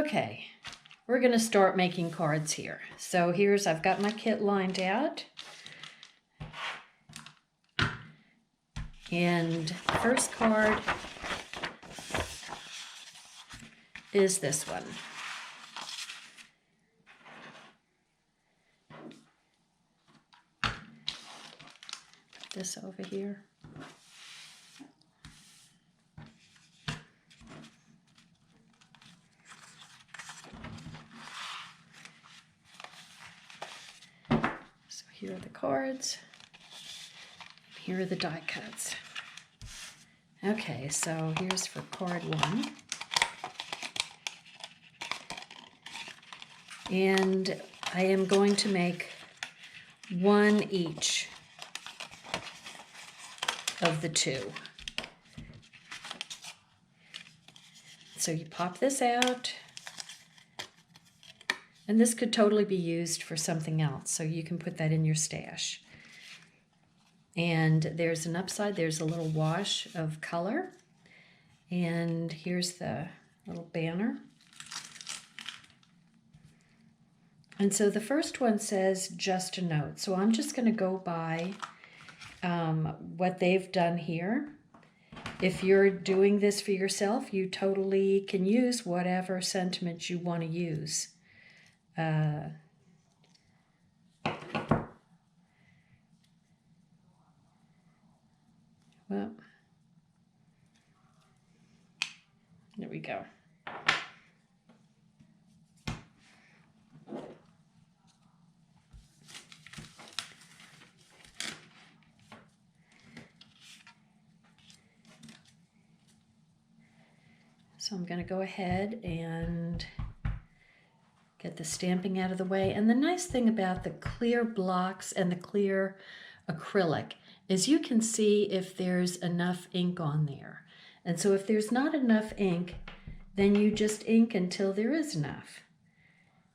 Okay, we're going to start making cards here. So I've got my kit lined out. And the first card is this one. Put this over here. So here are the cards. Here are the die cuts. Okay, so here's for card 1. And I am going to make 1 each of the 2. So you pop this out, and this could totally be used for something else, so you can put that in your stash. And there's an upside, there's a little wash of color, and here's the little banner. And so the first one says just a note. So I'm just going to go by what they've done here. If you're doing this for yourself, you totally can use whatever sentiment you want to use. Well, there we go. So I'm going to go ahead and get the stamping out of the way. And the nice thing about the clear blocks and the clear acrylic is you can see if there's enough ink on there. And so if there's not enough ink, then you just ink until there is enough.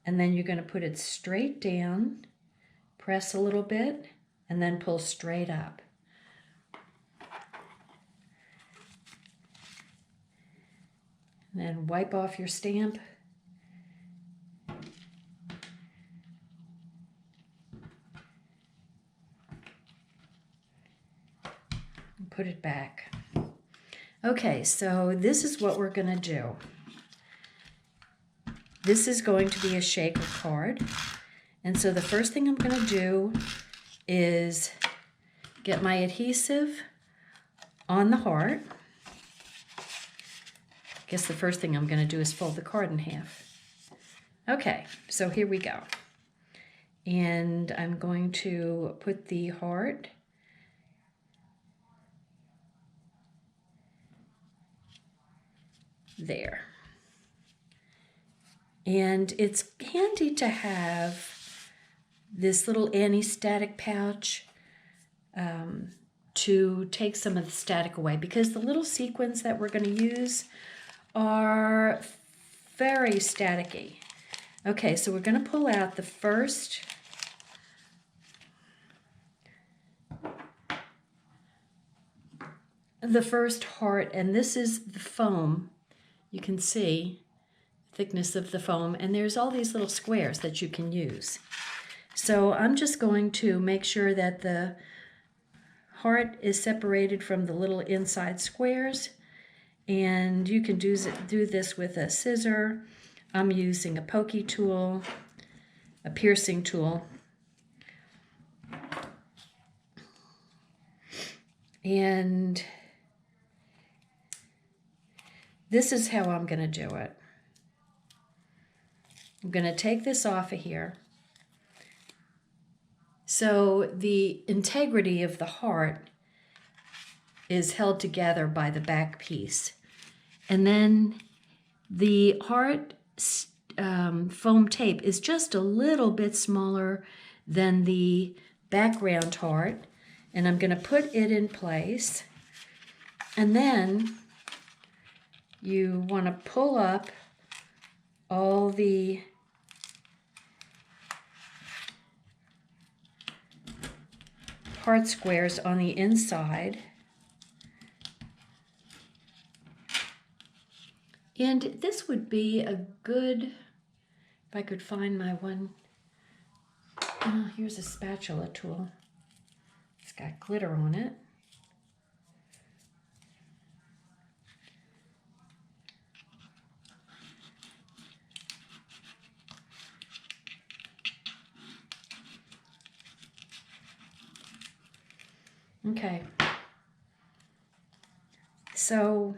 And then you're going to put it straight down, press a little bit, and then pull straight up. And then wipe off your stamp. And put it back. Okay, so this is what we're going to do. This is going to be a shaker card. And so the first thing I'm going to do is get my adhesive on the heart. I guess the first thing I'm going to do is fold the card in half. Okay, so here we go. And I'm going to put the heart there. And it's handy to have this little anti-static pouch to take some of the static away, because the little sequins that we're going to use are very staticky. Okay, so we're going to pull out the first heart, and this is the foam. You can see the thickness of the foam, and there's all these little squares that you can use. So I'm just going to make sure that the heart is separated from the little inside squares, and you can do this with a scissor. I'm using a pokey tool, a piercing tool. And this is how I'm going to do it. I'm going to take this off of here. So the integrity of the heart is held together by the back piece. And then the heart foam tape is just a little bit smaller than the background heart. And I'm going to put it in place. And then you want to pull up all the heart squares on the inside. And this would be a good, if I could find my one, here's a spatula tool. It's got glitter on it. Okay, so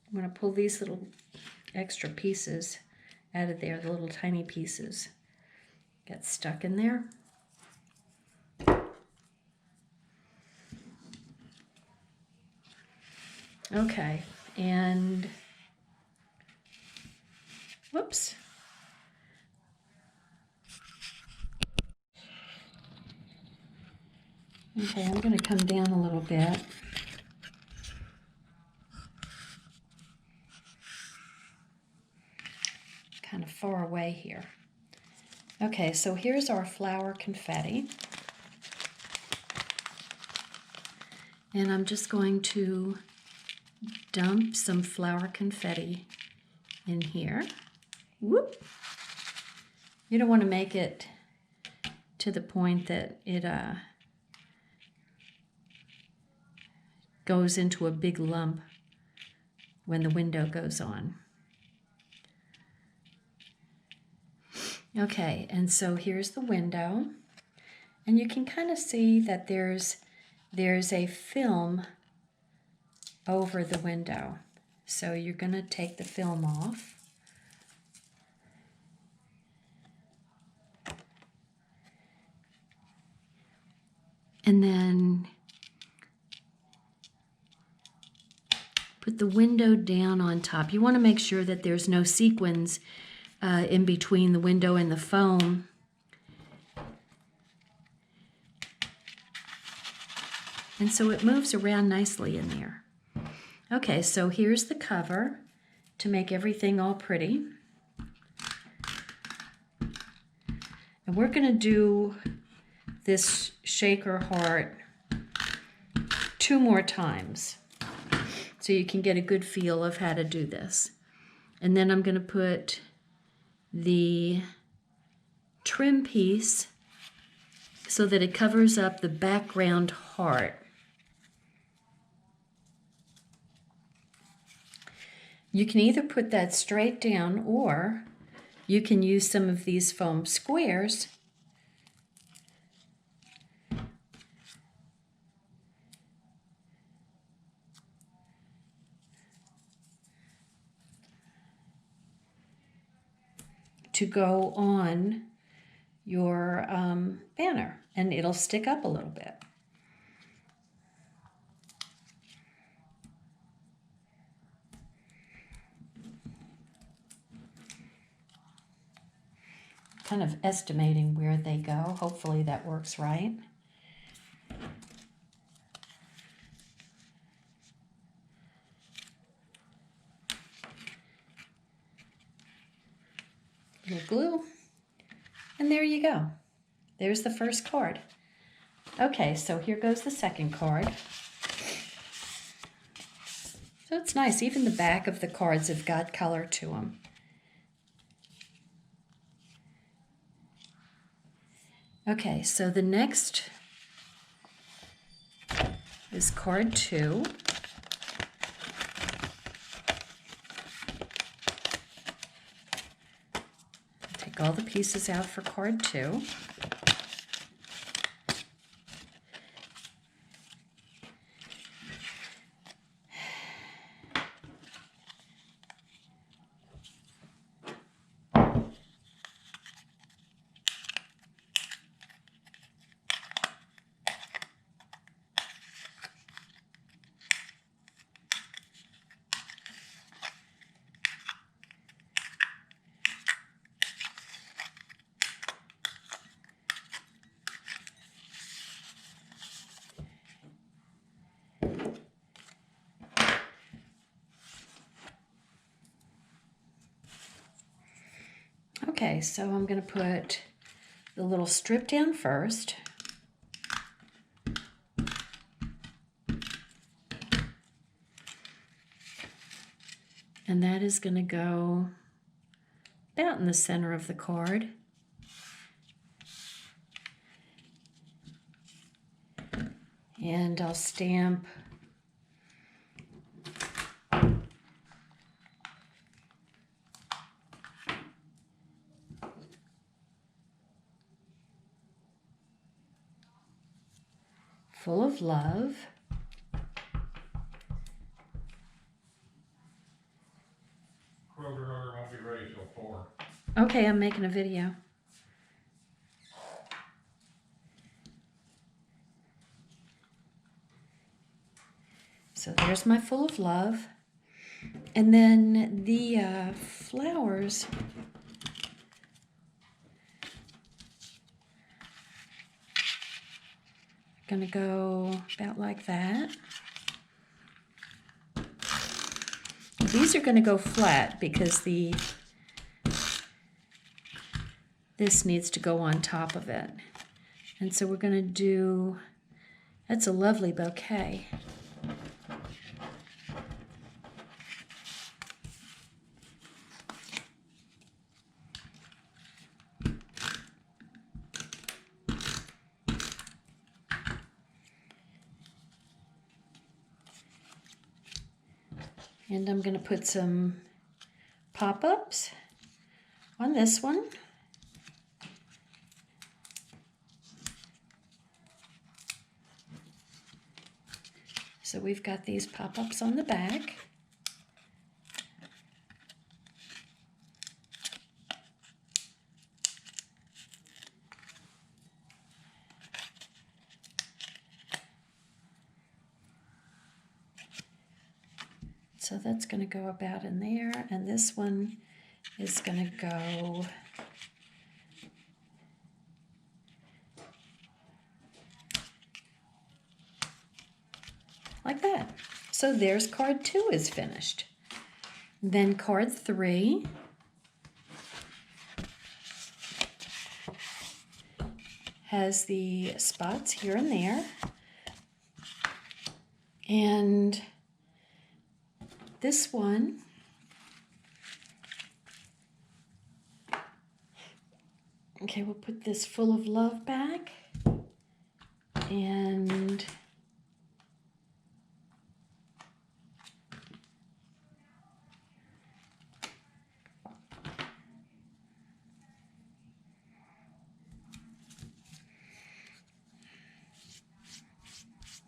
I'm going to pull these little extra pieces out of there, the little tiny pieces get stuck in there. Okay, and whoops. Okay, I'm going to come down a little bit. Kind of far away here. Okay, so here's our flower confetti. And I'm just going to dump some flower confetti in here. Whoop! You don't want to make it to the point that it goes into a big lump when the window goes on. Okay, and so here's the window, and you can kind of see that there's a film over the window. So you're going to take the film off. And then put the window down on top. You want to make sure that there's no sequins in between the window and the foam. And so it moves around nicely in there. Okay, so here's the cover to make everything all pretty. And we're going to do this shaker heart 2 more times so you can get a good feel of how to do this. And then I'm going to put the trim piece so that it covers up the background heart. You can either put that straight down, or you can use some of these foam squares to go on your banner, and it'll stick up a little bit. Kind of estimating where they go. Hopefully that works right. Little glue, and there you go. There's the first card. Okay, so here goes the second card. So it's nice. Even the back of the cards have got color to them. Okay, so the next is card 2. Take all the pieces out for card 2. Okay, so I'm going to put the little strip down first. And that is going to go about in the center of the card. And I'll stamp full of love. Kroger order won't be ready till 4. Okay, I'm making a video. So there's my full of love. And then the flowers, are gonna go about like that. These are gonna go flat because this needs to go on top of it. And so we're gonna do, that's a lovely bouquet. And I'm going to put some pop-ups on this one. So we've got these pop-ups on the back. So that's going to go about in there, and this one is going to go like that. So there's card 2 is finished. Then card 3 has the spots here and there. And this one okay, we'll put this full of love back, and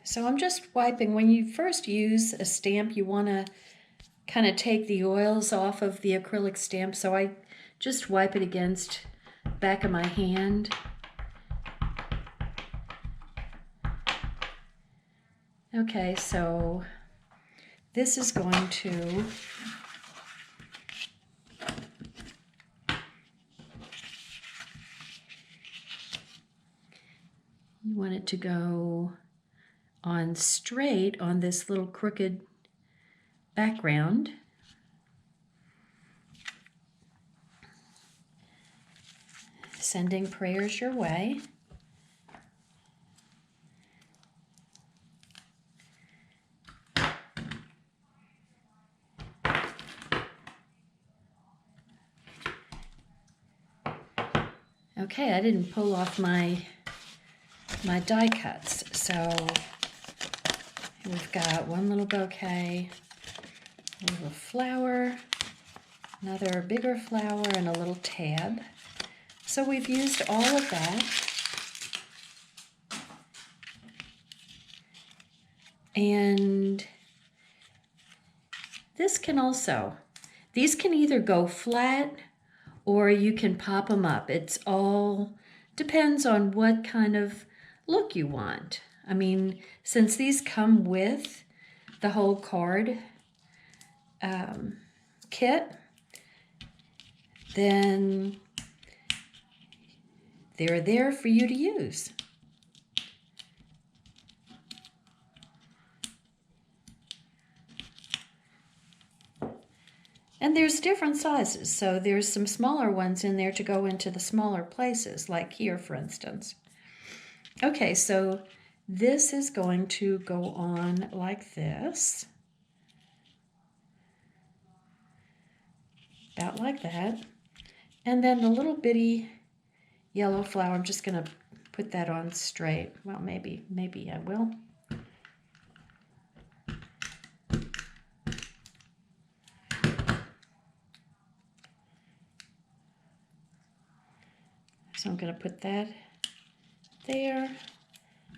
so I'm just wiping. When you first use a stamp, you want to kind of take the oils off of the acrylic stamp, so I just wipe it against the back of my hand. Okay, so this is going to, you want it to go on straight on this little crooked background. Sending prayers your way. Okay, I didn't pull off my die cuts, so we've got one little bouquet, a little flower, another bigger flower, and a little tab. So we've used all of that. And this can also, these can either go flat or you can pop them up. It's all depends on what kind of look you want. I mean, since these come with the whole card kit, then they're there for you to use. And there's different sizes, so there's some smaller ones in there to go into the smaller places, like here, for instance. Okay, so this is going to go on like this. about like that. And then the little bitty yellow flower, I'm just going to put that on straight. Well, maybe I will. So I'm going to put that there.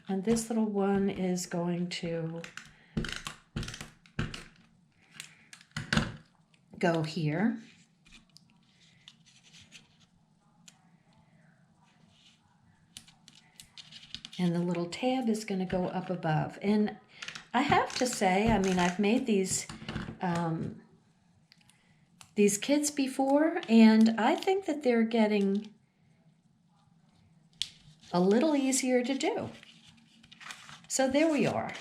And this little one is going to go here. And the little tab is going to go up above. And I have to say, I mean, I've made these kits before, and I think that they're getting a little easier to do. So there we are.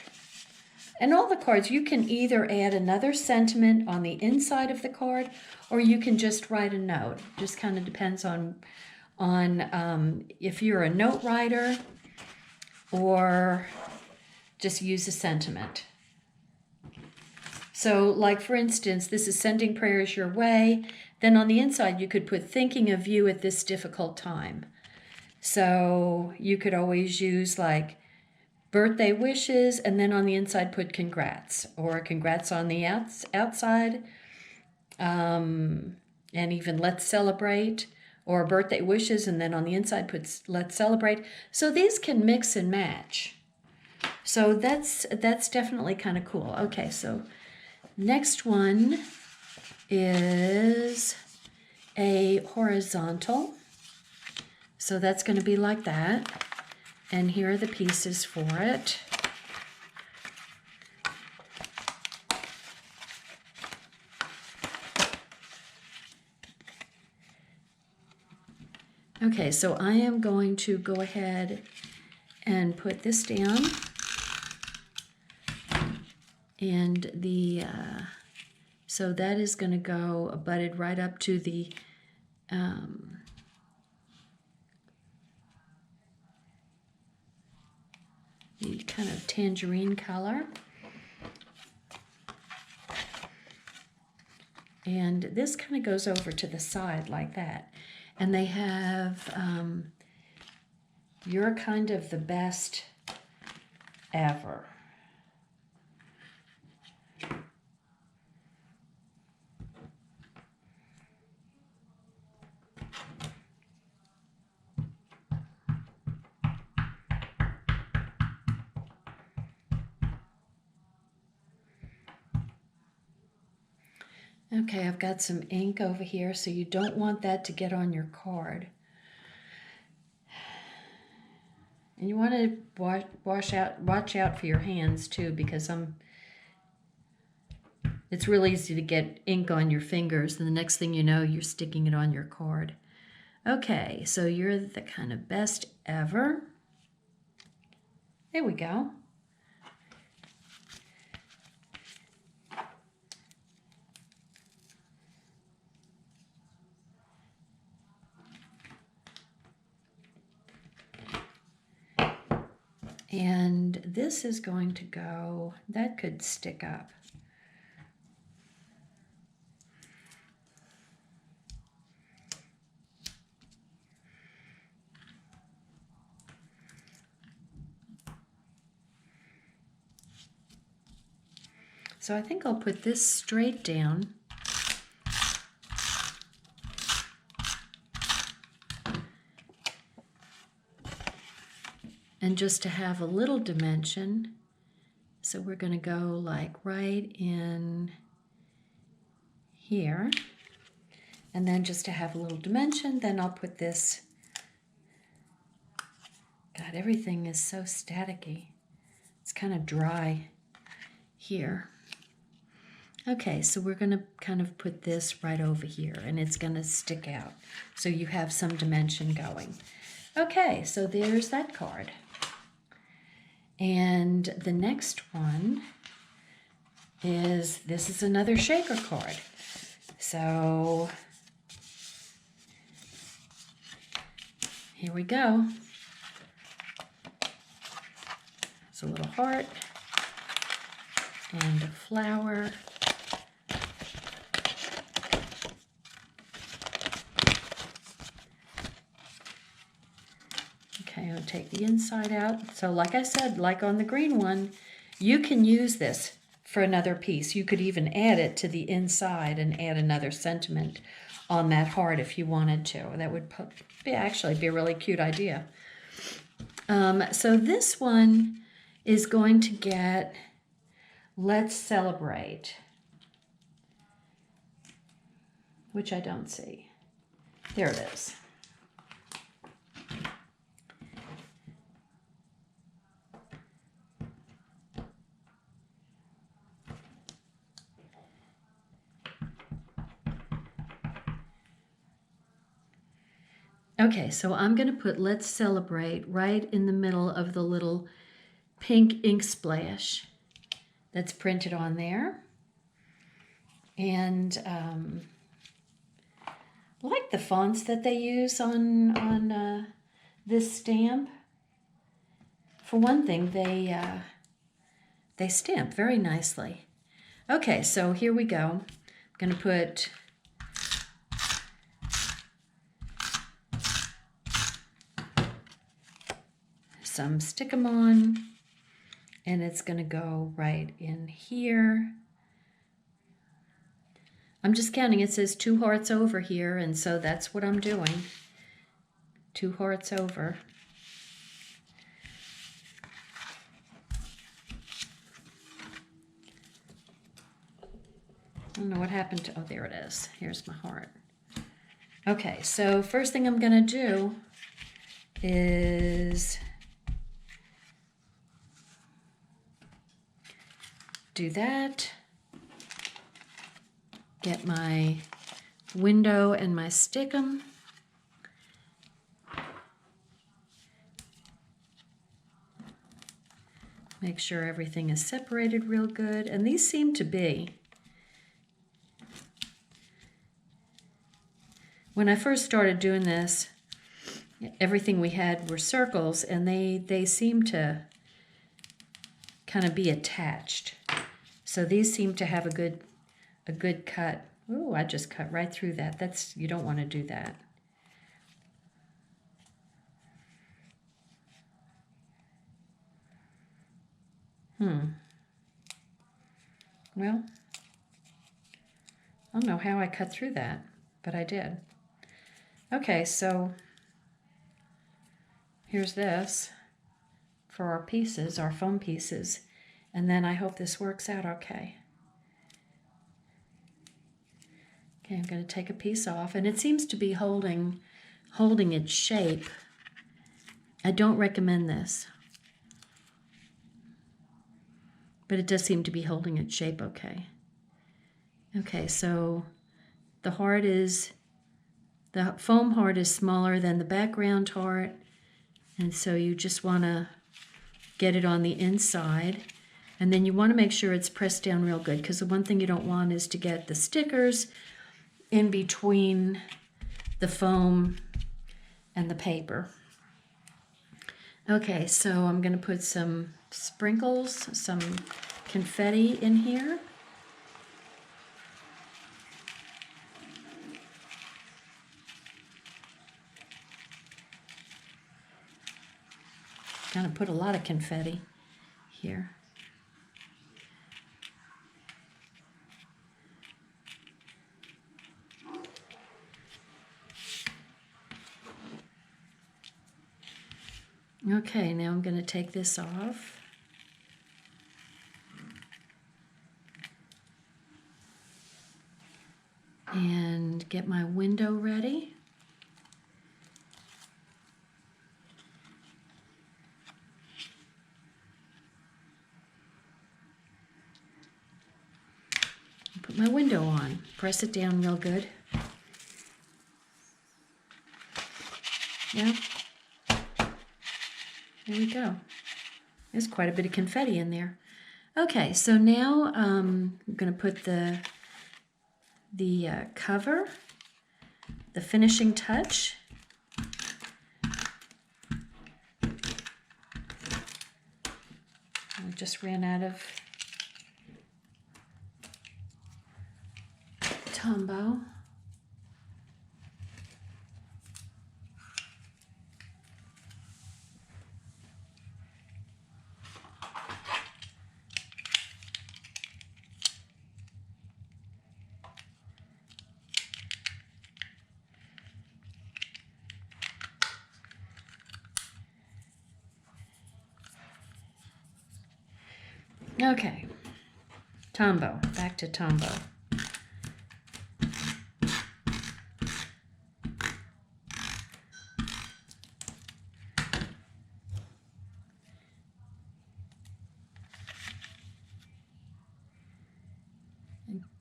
And all the cards, you can either add another sentiment on the inside of the card, or you can just write a note. Just kind of depends on if you're a note writer, or just use a sentiment. So like for instance, this is sending prayers your way. Then on the inside, you could put thinking of you at this difficult time. So you could always use like birthday wishes, and then on the inside put congrats, or congrats on the outside, and even let's celebrate, or birthday wishes, and then on the inside put let's celebrate. So these can mix and match. So that's definitely kind of cool. Okay, so next one is a horizontal. So that's going to be like that. And here are the pieces for it. Okay, so I am going to go ahead and put this down. And so that is going to go butted right up to the kind of tangerine color. And this kind of goes over to the side like that. And they have, you're kind of the best ever. Okay, I've got some ink over here, so you don't want that to get on your card. And you want to watch out for your hands too, because it's really easy to get ink on your fingers, and the next thing you know, you're sticking it on your card. Okay, so you're the kind of best ever. There we go. And this is going to go, that could stick up. So I think I'll put this straight down. And just to have a little dimension, so we're going to go like right in here. And then just to have a little dimension, then I'll put this. God, everything is so staticky. It's kind of dry here. Okay, so we're going to kind of put this right over here, and it's going to stick out. So you have some dimension going. Okay, so there's that card. And the next one is, this is another shaker card. So here we go. It's a little heart and a flower. take the inside out. So like I said, like on the green one, you can use this for another piece. You could even add it to the inside and add another sentiment on that heart if you wanted to. That would actually be a really cute idea. So this one is going to get Let's Celebrate, which I don't see. There it is. Okay, so I'm going to put Let's Celebrate right in the middle of the little pink ink splash that's printed on there. And I like the fonts that they use on this stamp. For one thing, they stamp very nicely. Okay, so here we go. I'm going to put some stick-em-on, and it's going to go right in here. I'm just counting. It says 2 hearts over here, and so that's what I'm doing. 2 hearts over. I don't know what happened to, oh, there it is. Here's my heart. Okay, so first thing I'm going to do is do that. Get my window and my stickum. Make sure everything is separated real good. And these seem to be. When I first started doing this, everything we had were circles, and they seem to kind of be attached. So these seem to have a good cut. Ooh, I just cut right through that. You don't want to do that. Well, I don't know how I cut through that, but I did. Okay, so here's this for our pieces, our foam pieces, and then I hope this works out okay. Okay, I'm going to take a piece off, and it seems to be holding its shape. I don't recommend this, but it does seem to be holding its shape okay. Okay, so the foam heart is smaller than the background heart, and so you just want to get it on the inside, and then you want to make sure it's pressed down real good, because the one thing you don't want is to get the stickers in between the foam and the paper. Okay, so I'm going to put some sprinkles, some confetti in here. Kind of put a lot of confetti here. Okay, now I'm going to take this off. And get my window ready. Put my window on. Press it down real good. Yeah. There we go. There's quite a bit of confetti in there. Okay, so now I'm going to put the cover, the finishing touch. I just ran out of Tombow. Okay, Tombow, back to Tombow.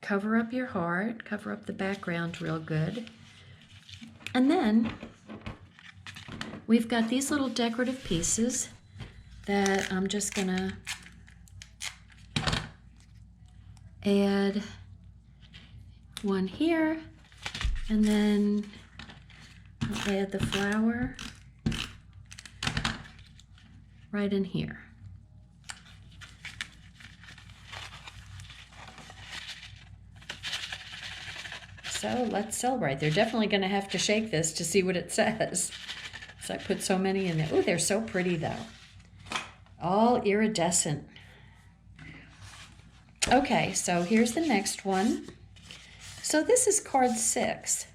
Cover up your heart, cover up the background real good. And then we've got these little decorative pieces that I'm just gonna add one here, and then I'll add the flower right in here. So let's celebrate. They're definitely going to have to shake this to see what it says. So I put so many in there. Oh, they're so pretty though. All iridescent. Okay, so here's the next one. So this is card 6.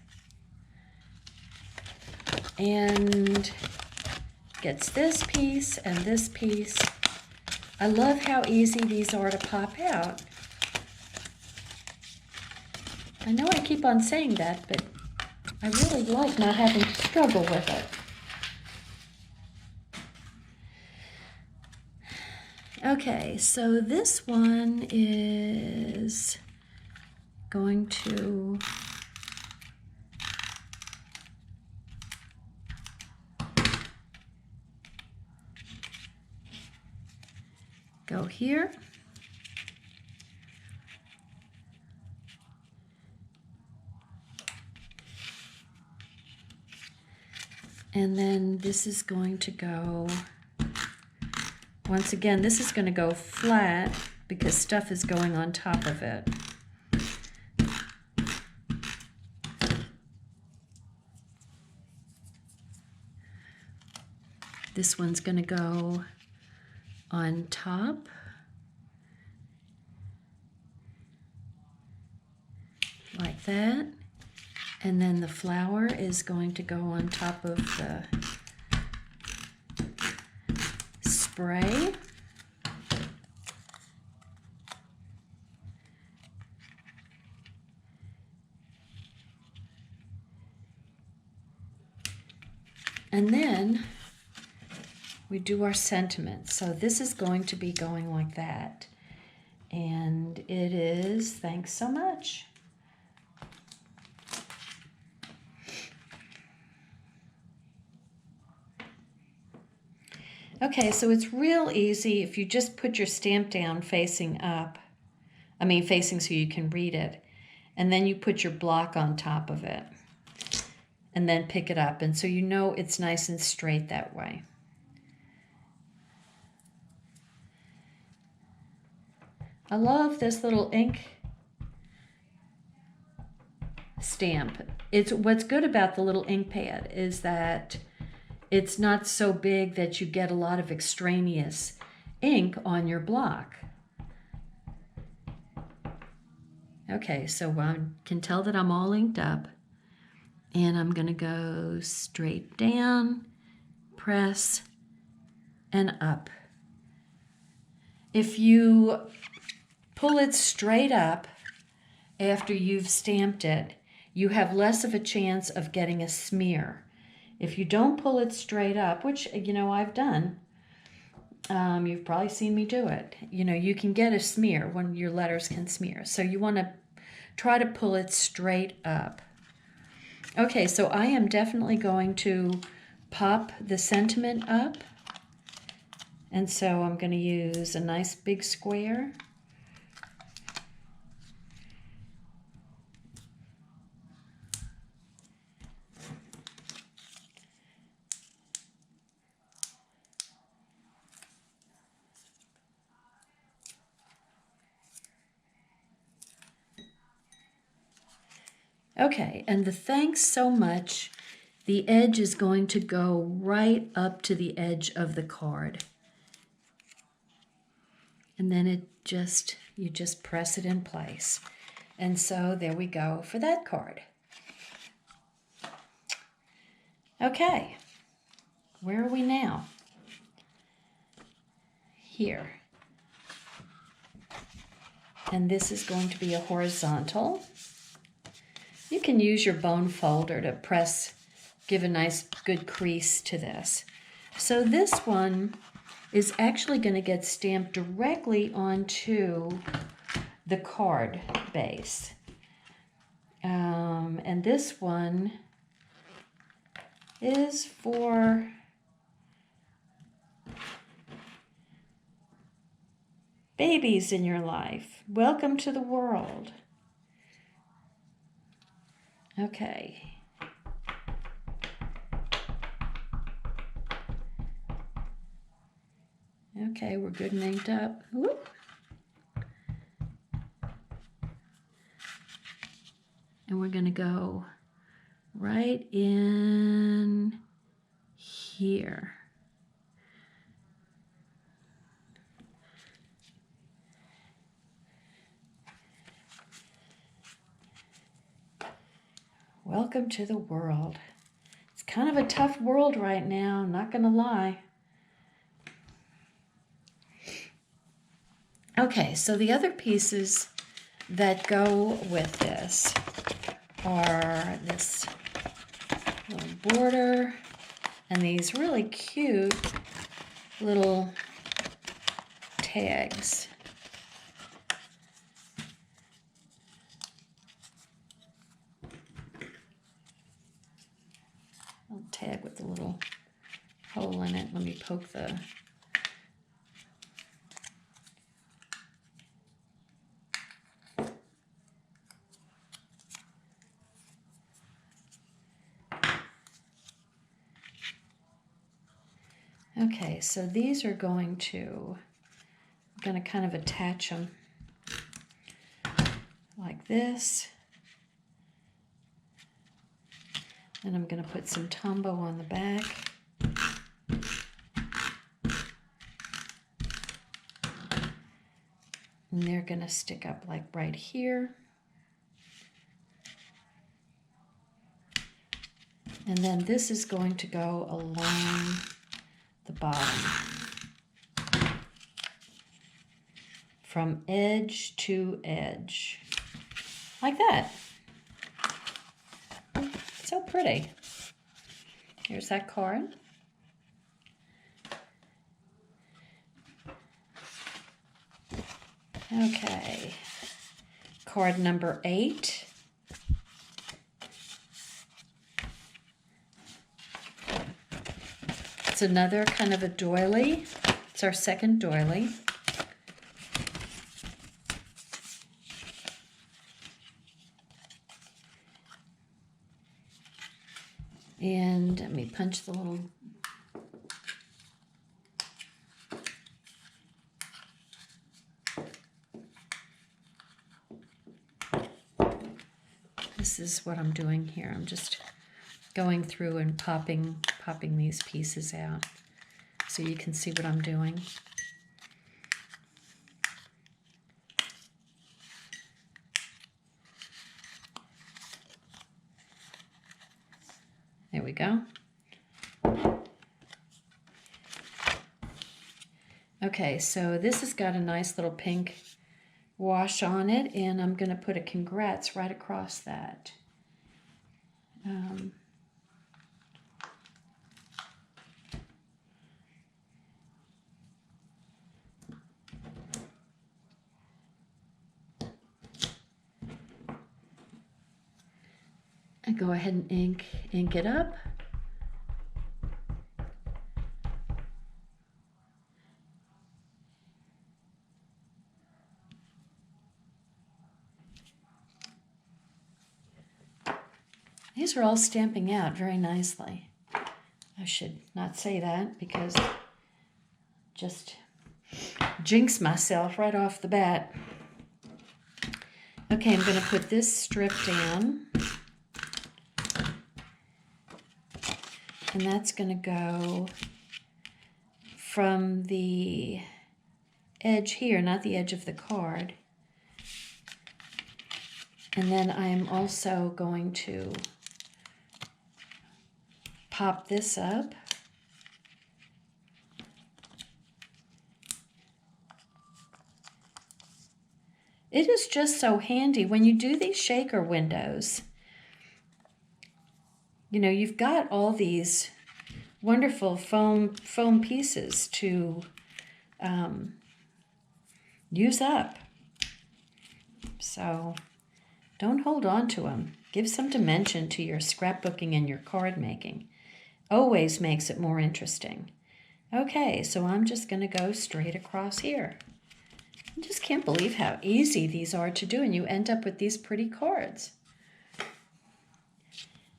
And gets this piece and this piece. I love how easy these are to pop out. I know I keep on saying that, but I really like not having to struggle with it. Okay, so this one is going to go here. And then this is going to go, once again, this is going to go flat because stuff is going on top of it. This one's going to go on top. Like that. And then the flower is going to go on top of the spray. And then we do our sentiment. So this is going to be going like that. And it is, thanks so much. Okay, so it's real easy if you just put your stamp down facing up. Facing so you can read it. And then you put your block on top of it. And then pick it up. And so you know it's nice and straight that way. I love this little ink stamp. What's good about the little ink pad is that it's not so big that you get a lot of extraneous ink on your block. Okay, so I can tell that I'm all inked up. And I'm going to go straight down, press, and up. If you pull it straight up after you've stamped it, you have less of a chance of getting a smear. If you don't pull it straight up, which, I've done, you've probably seen me do it. You can get a smear when your letters can smear. So you want to try to pull it straight up. Okay, so I am definitely going to pop the sentiment up. And so I'm going to use a nice big square. Okay, and the thanks so much, the edge is going to go right up to the edge of the card. And then you just press it in place. And so there we go for that card. Okay, where are we now? Here. and this is going to be a horizontal. You can use your bone folder to press, give a nice good crease to this. So this one is actually going to get stamped directly onto the card base. And this one is for babies in your life. Welcome to the world. Okay. Okay, we're good and inked up. Whoop. And we're going to go right in here. Welcome to the world. It's kind of a tough world right now, I'm not going to lie. Okay, so the other pieces that go with this are this little border and these really cute little tags. A little tag with a little hole in it. Let me poke the Okay, so these are going to, I'm going to kind of attach them like this. And I'm going to put some Tombow on the back. And they're going to stick up like right here. And then this is going to go along the bottom. From edge to edge. Like that. So pretty. Here's that card. Okay. Card number 8. It's another kind of a doily. It's our second doily. And let me punch the little This is what I'm doing here. I'm just going through and popping these pieces out so you can see what I'm doing. There we go. Okay, so this has got a nice little pink wash on it, and I'm going to put a congrats right across that. And go ahead and ink it up. These are all stamping out very nicely. I should not say that because just jinx myself right off the bat. Okay, I'm going to put this strip down. And that's going to go from the edge here, not the edge of the card. And then I am also going to pop this up. it is just so handy when you do these shaker windows. You know, you've got all these wonderful foam pieces to use up. So don't hold on to them. Give some dimension to your scrapbooking and your card making. Always makes it more interesting. Okay, so I'm just going to go straight across here. I just can't believe how easy these are to do, and you end up with these pretty cards.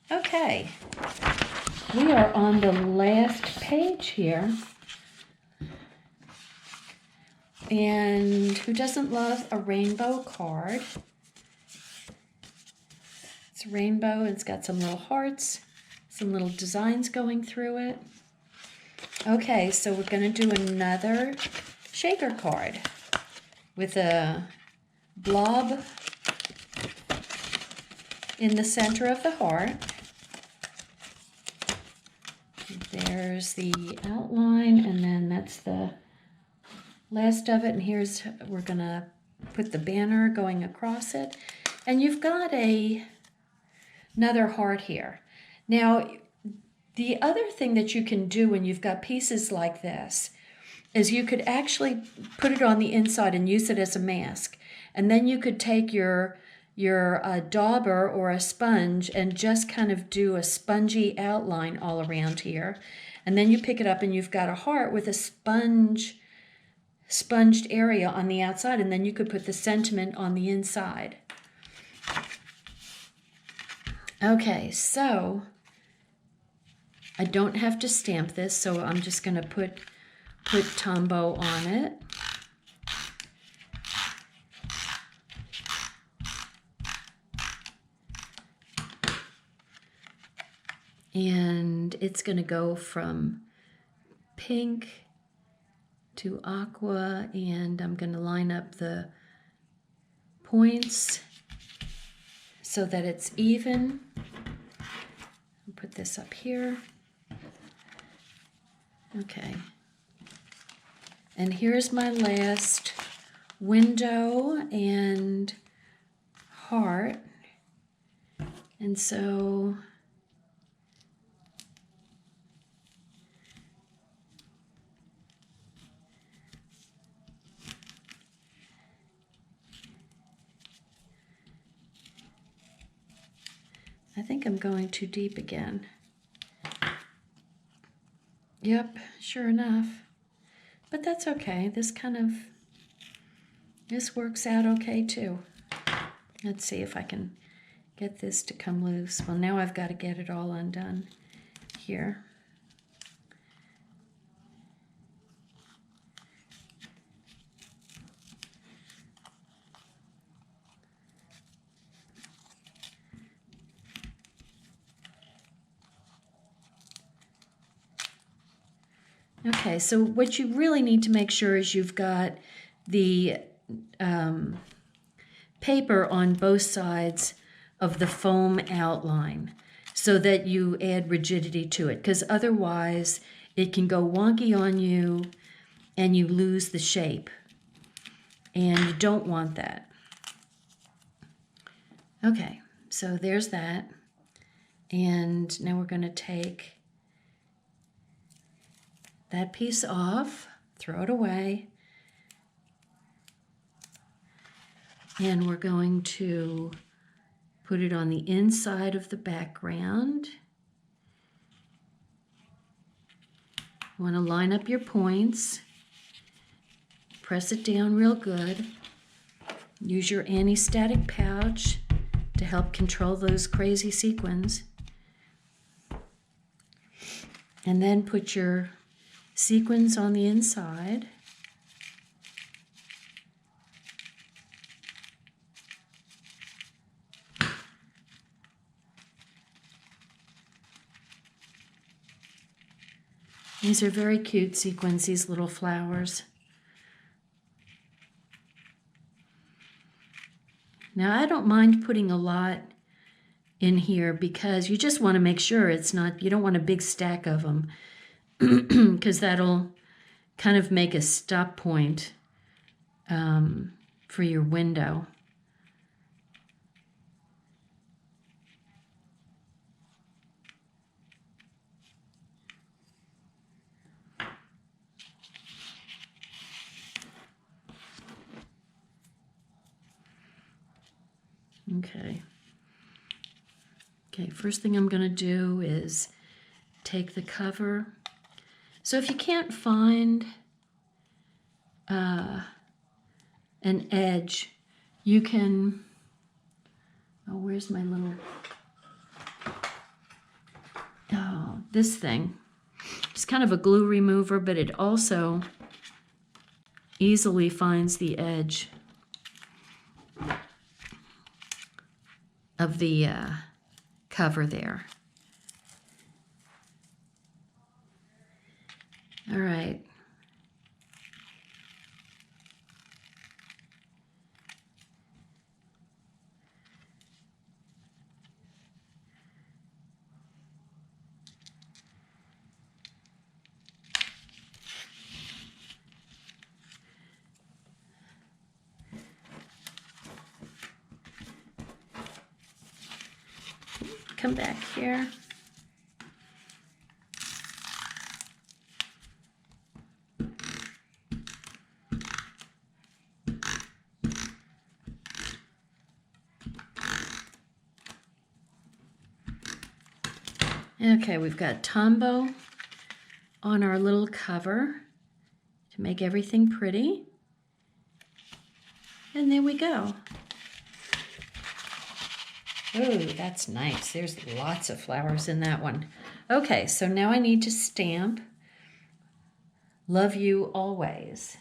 Okay, we are on the last page here. And who doesn't love a rainbow card? It's rainbow, and it's got some little hearts, some little designs going through it. Okay, so we're going to do another shaker card with a blob in the center of the heart. There's the outline, and then that's the last of it. And here's, we're going to put the banner going across it. And you've got another heart here. Now, the other thing that you can do when you've got pieces like this is you could actually put it on the inside and use it as a mask. And then you could take your dauber or a sponge and just kind of do a spongy outline all around here. And then you pick it up and you've got a heart with a sponged area on the outside, and then you could put the sentiment on the inside. Okay, so I don't have to stamp this, so I'm just going to put Tombow on it. And it's going to go from pink to aqua, and I'm going to line up the points so that it's even. I'll put this up here. Okay. And here's my last window and heart. And so I think I'm going too deep again. Yep, sure enough. But that's okay. This works out okay too. Let's see if I can get this to come loose. Well, now I've got to get it all undone here. Okay, so what you really need to make sure is you've got the paper on both sides of the foam outline so that you add rigidity to it, because otherwise it can go wonky on you and you lose the shape, and you don't want that. Okay, so there's that. And now we're going to take that piece off, throw it away, and we're going to put it on the inside of the background. You want to line up your points, press it down real good, use your anti-static pouch to help control those crazy sequins, and then put your sequins on the inside. These are very cute sequins, these little flowers. Now I don't mind putting a lot in here because you just want to make sure it's not, you don't want a big stack of them, because that'll kind of make a stop point for your window. Okay. Okay, first thing I'm going to do is take the cover. So if you can't find an edge, you can, oh, where's my little, oh, this thing. It's kind of a glue remover, but it also easily finds the edge of the cover there. All right. Come back here. Okay, we've got Tombow on our little cover to make everything pretty. And there we go. Oh, that's nice. There's lots of flowers in that one. Okay, so now I need to stamp Love You Always.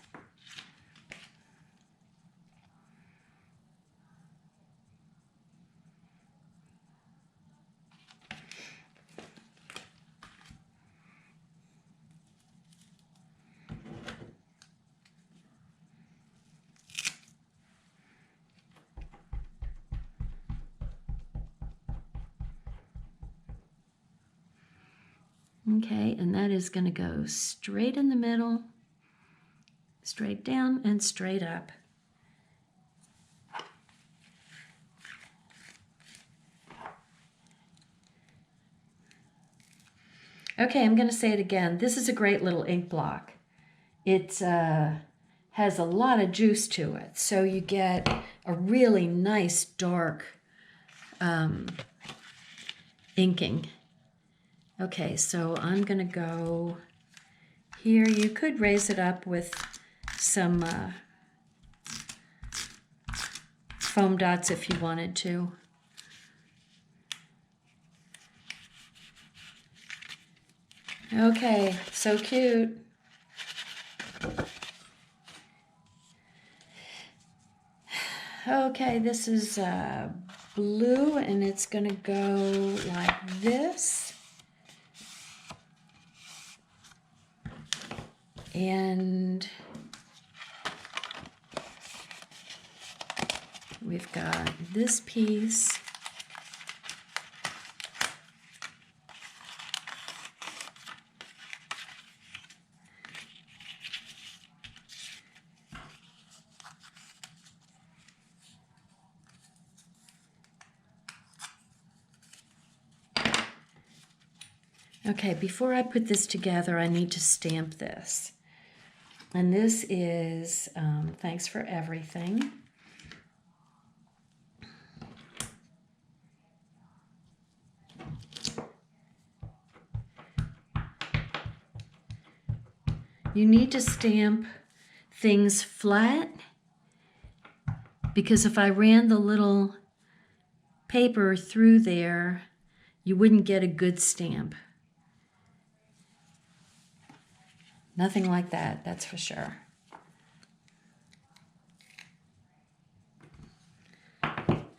Okay, and that is going to go straight in the middle, straight down, and straight up. Okay, I'm going to say it again. This is a great little ink block. It has a lot of juice to it, so you get a really nice dark inking. Okay, so I'm going to go here. You could raise it up with some foam dots if you wanted to. Okay, so cute. Okay, this is blue, and it's going to go like this. And we've got this piece. Okay, before I put this together, I need to stamp this. And this is Thanks for Everything. You need to stamp things flat, because if I ran the little paper through there, you wouldn't get a good stamp. Nothing like that, that's for sure.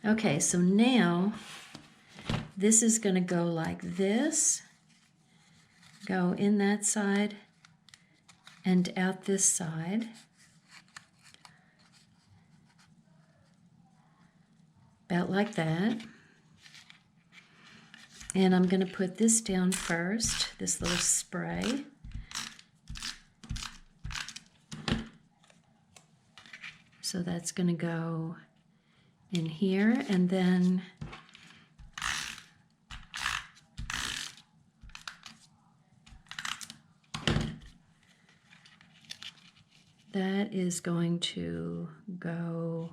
Okay, so now this is going to go like this, go in that side and out this side. About like that. And I'm going to put this down first, this little spray. So that's going to go in here, and then that is going to go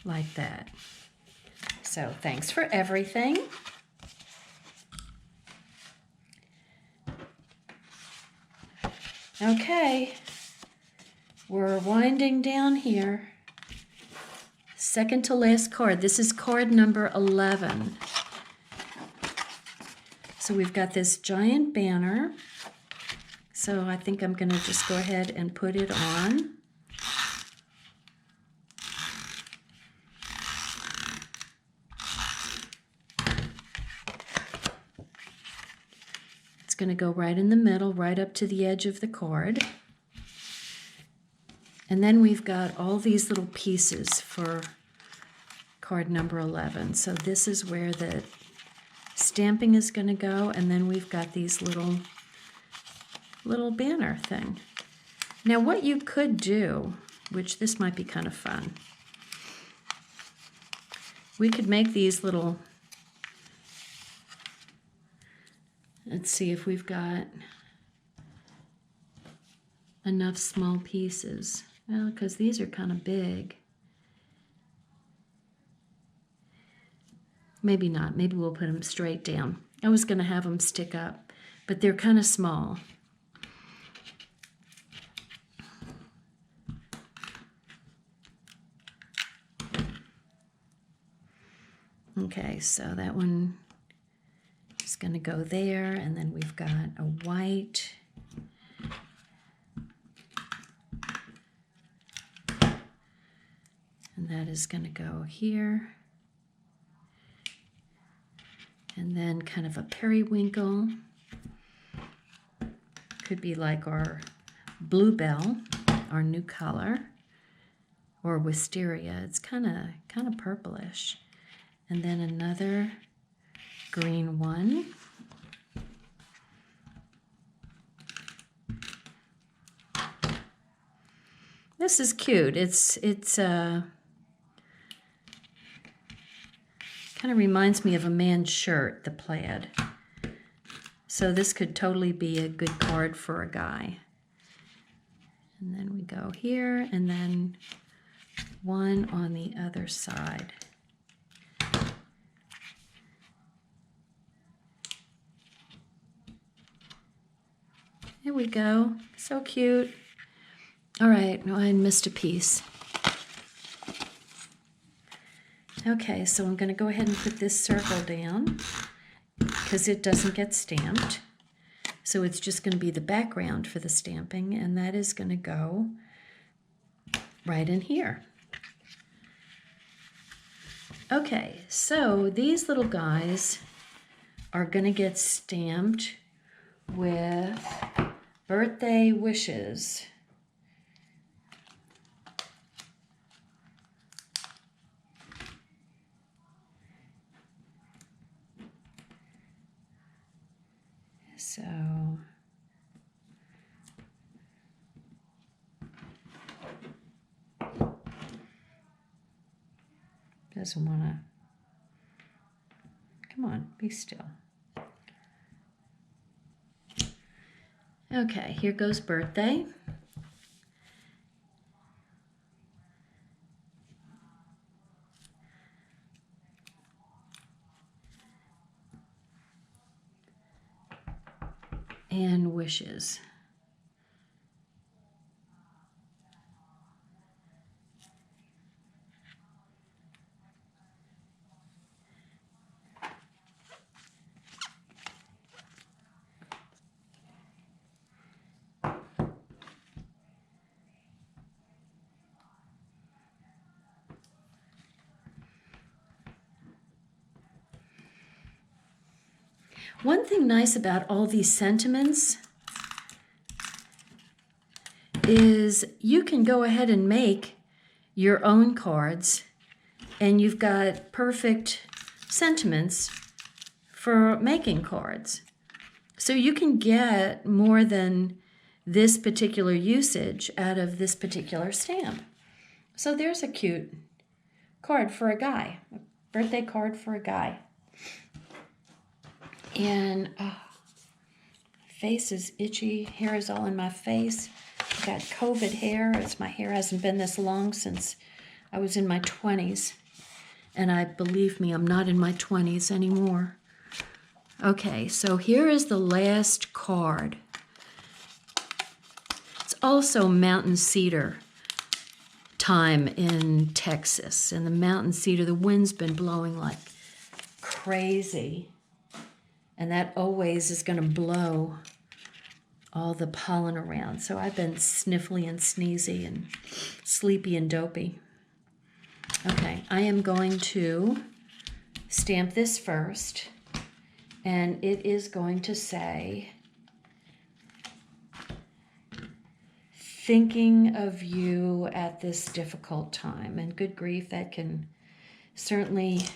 like that. So thanks for everything. Okay, we're winding down here. Second to last card. This is card number 11. So we've got this giant banner. So I think I'm going to just go ahead and put it on. It's going to go right in the middle, right up to the edge of the card. And then we've got all these little pieces for card number 11. So this is where the stamping is going to go, and then we've got these little banner thing. Now what you could do, which this might be kind of fun, we could make these little, let's see if we've got enough small pieces. Well, because these are kind of big. Maybe not. Maybe we'll put them straight down. I was going to have them stick up, but they're kind of small. Okay, so that one is going to go there, and then we've got a white. And that is going to go here. And then kind of a periwinkle. Could be like our bluebell, our new color, or wisteria. It's kind of purplish. And then another green one. This is cute. It's kind of reminds me of a man's shirt, the plaid. So this could totally be a good card for a guy. And then we go here, and then one on the other side. There we go. So cute. All right, no, I missed a piece. Okay, so I'm going to go ahead and put this circle down because it doesn't get stamped. So it's just going to be the background for the stamping, and that is going to go right in here. Okay, so these little guys are going to get stamped with birthday wishes. So doesn't want to, come on, be still. Okay, here goes birthday. And wishes. One thing nice about all these sentiments is you can go ahead and make your own cards, and you've got perfect sentiments for making cards. So you can get more than this particular usage out of this particular stamp. So there's a cute card for a guy, a birthday card for a guy. And face is itchy, hair is all in my face. I've got COVID hair. My hair hasn't been this long since I was in my 20s. And believe me, I'm not in my 20s anymore. Okay, so here is the last card. It's also mountain cedar time in Texas. And the mountain cedar, the wind's been blowing like crazy. And that always is going to blow all the pollen around. So I've been sniffly and sneezy and sleepy and dopey. Okay, I am going to stamp this first. And it is going to say, thinking of you at this difficult time. And good grief, that can certainly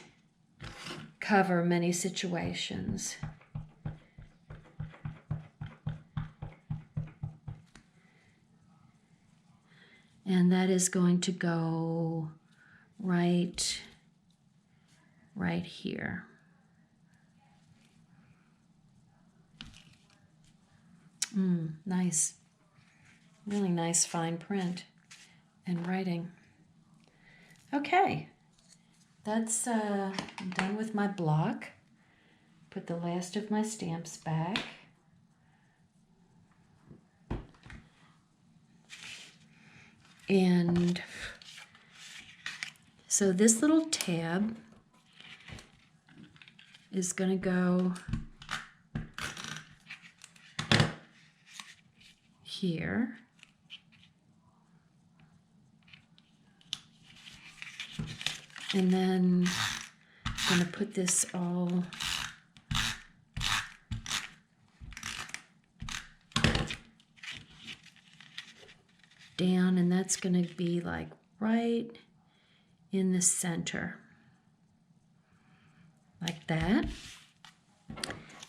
cover many situations. And that is going to go right here. Nice. Really nice fine print and writing. Okay, that's I'm done with my block. Put the last of my stamps back. And so this little tab is going to go here. And then I'm going to put this all down, and that's going to be like right in the center, like that.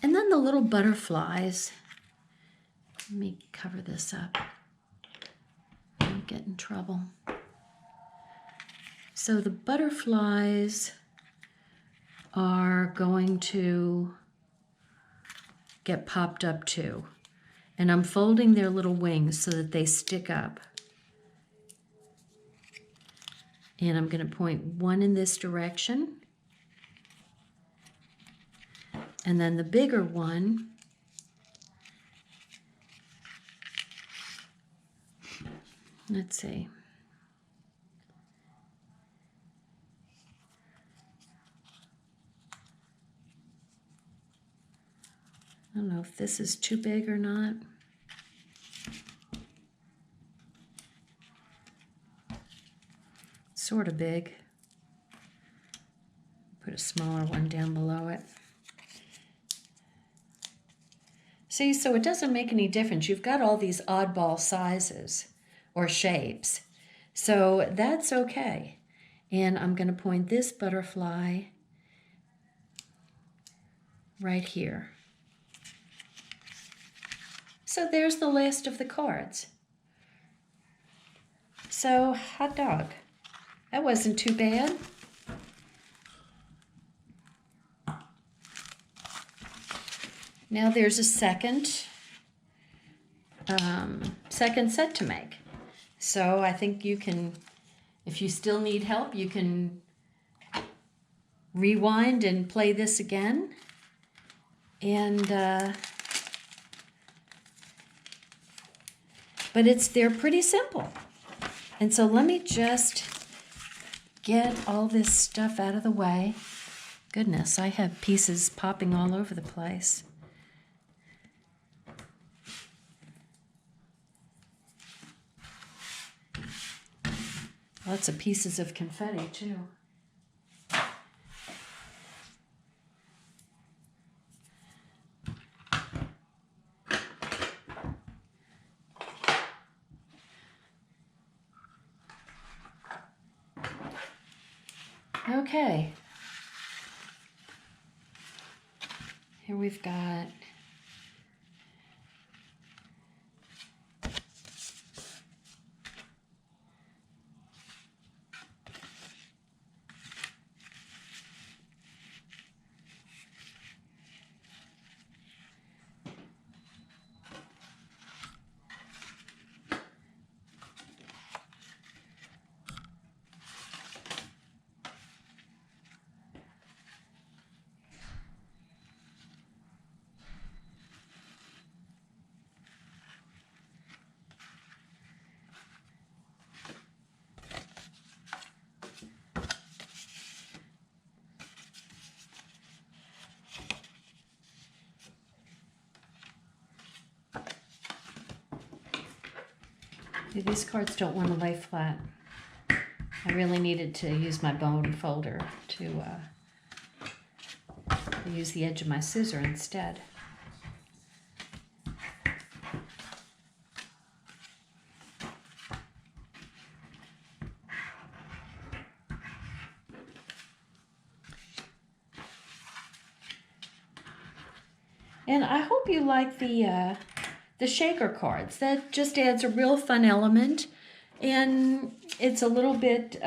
And then the little butterflies, let me cover this up, don't get in trouble. So the butterflies are going to get popped up too. And I'm folding their little wings so that they stick up. And I'm going to point one in this direction. And then the bigger one, let's see. I don't know if this is too big or not. Sort of big. Put a smaller one down below it. See, so it doesn't make any difference. You've got all these oddball sizes or shapes. So that's okay. And I'm going to point this butterfly right here. So there's the last of the cards. So, hot dog. That wasn't too bad. Now there's a second set to make. So I think you can, if you still need help, you can rewind and play this again. And but they're pretty simple. And so let me just get all this stuff out of the way. Goodness, I have pieces popping all over the place. Lots of pieces of confetti, too. Okay. Here we've got See, these cards don't want to lay flat. I really needed to use my bone folder to use the edge of my scissor instead. And I hope you like the shaker cards. That just adds a real fun element, and it's a little bit,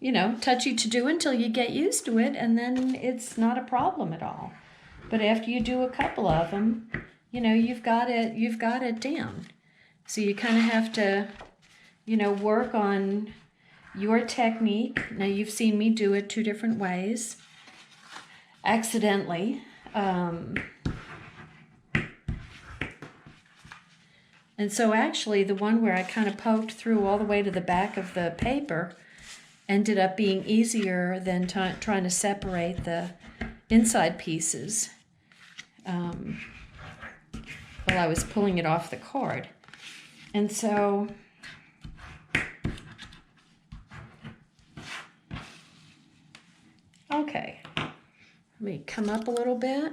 you know, touchy to do until you get used to it, and then it's not a problem at all. But after you do a couple of them, you know, you've got it down. So you kind of have to, you know, work on your technique. Now you've seen me do it 2 different ways. Accidentally. And so actually the one where I kind of poked through all the way to the back of the paper ended up being easier than trying to separate the inside pieces while I was pulling it off the card. And so okay. Let me come up a little bit.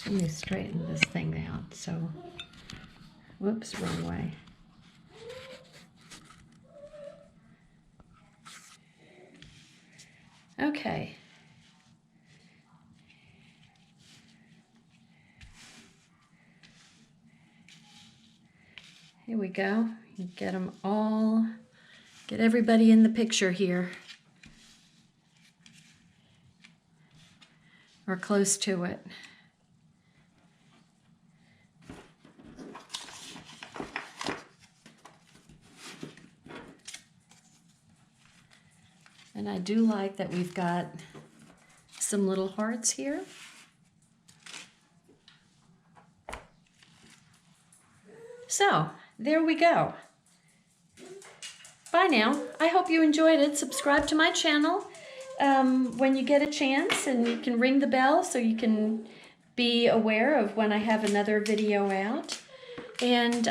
Let me straighten this thing out. So, whoops, wrong way. Okay. Here we go. You get them all, get everybody in the picture here. Or close to it. And I do like that we've got some little hearts here. So, there we go. Bye now. I hope you enjoyed it. Subscribe to my channel when you get a chance, and you can ring the bell so you can be aware of when I have another video out. And,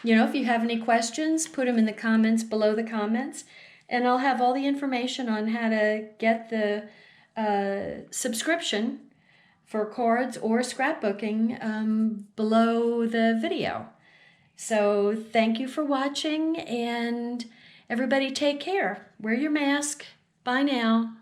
you know, if you have any questions, put them in the comments below the comments, and I'll have all the information on how to get the subscription for cards or scrapbooking below the video. So thank you for watching, and everybody take care. Wear your mask. Bye now.